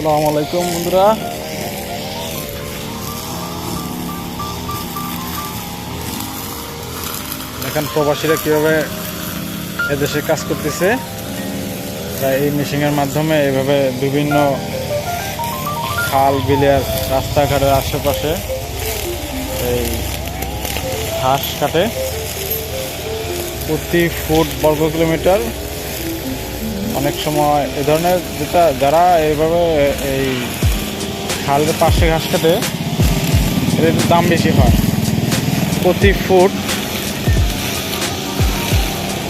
আসসালামু আলাইকুম বন্ধুরা, এখন প্রবাসীরা কীভাবে এদেশে কাজ করতেছে। এই মেশিনের মাধ্যমে এভাবে বিভিন্ন খাল বিলের রাস্তাঘাটের আশেপাশে এই ঘাস কাটে। প্রতি ফুট বর্গ কিলোমিটার অনেক সময় এ ধরনের যারা এইভাবে এই খালের পাশে ঘাস কাটে এদের দাম বেশি হয়। প্রতি ফুট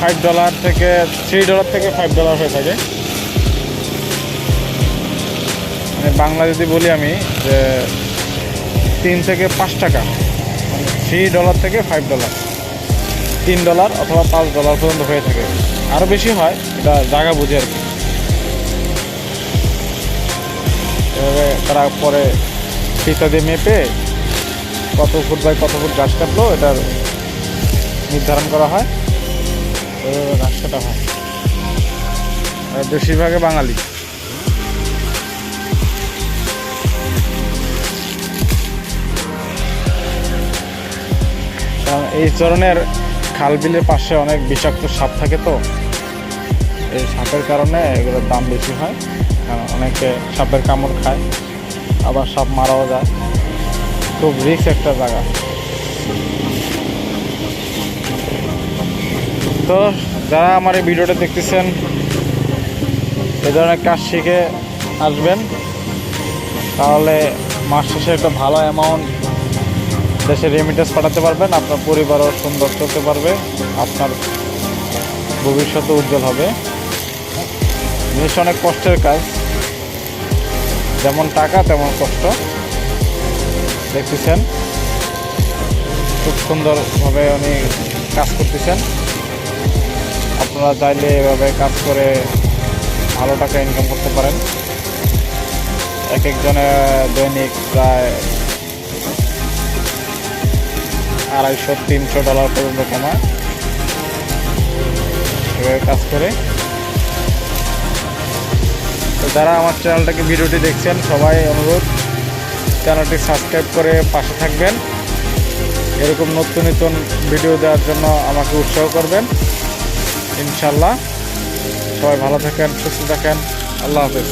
$5 থেকে $3 থেকে $5 হয়ে থাকে। মানে বাংলা যদি বলি আমি যে 3 থেকে 5 টাকা, মানে $3 থেকে $5, $3 অথবা $5 পর্যন্ত হয়ে থাকে। আরও বেশি হয়, এটা জায়গা বুঝে আর কি। এভাবে তারা পরে ফিতা দিয়ে মেপে কত ফুট বাই কত ফুট ঘাস কাটলো এটার নির্ধারণ করা হয়, এভাবে ঘাস কাটা হয়। আর বেশিরভাগে বাঙালি। কারণ এই ধরনের খাল বিলের পাশে অনেক বিষাক্ত সাপ থাকে, তো এই সাপের কারণে এগুলোর দাম বেশি হয়। কারণ অনেকে সাপের কামড় খায়, আবার সাপ মারাও যায়। খুব রিস্ক একটা জায়গা। তো যারা আমার এই ভিডিওটা দেখতেছেন, এই ধরনের কাজ শিখে আসবেন, তাহলে মাস শেষে একটা ভালো অ্যামাউন্ট দেশে রেমিটেন্স পাঠাতে পারবেন। আপনার পরিবারও সুন্দর চলতে পারবে, আপনার ভবিষ্যতে উজ্জ্বল হবে। জিনিস অনেক কষ্টের কাজ, যেমন টাকা তেমন কষ্ট। দেখতেছেন খুব সুন্দরভাবে উনি কাজ করতেছেন। আপনারা চাইলে এভাবে কাজ করে ভালো টাকা ইনকাম করতে পারেন। এক একজনে দৈনিক প্রায় $250-300 পর্যন্ত কামায় এভাবে কাজ করে। তো যারা আমার চ্যানেলটাকে ভিডিওটি দেখছেন, সবাই অনুরোধ চ্যানেলটি সাবস্ক্রাইব করে পাশে থাকবেন। এরকম নতুন নতুন ভিডিও দেওয়ার জন্য আমাকে উৎসাহ করবেন ইনশাল্লাহ। সবাই ভালো থাকেন, সুস্থ থাকেন। আল্লাহ হাফেজ।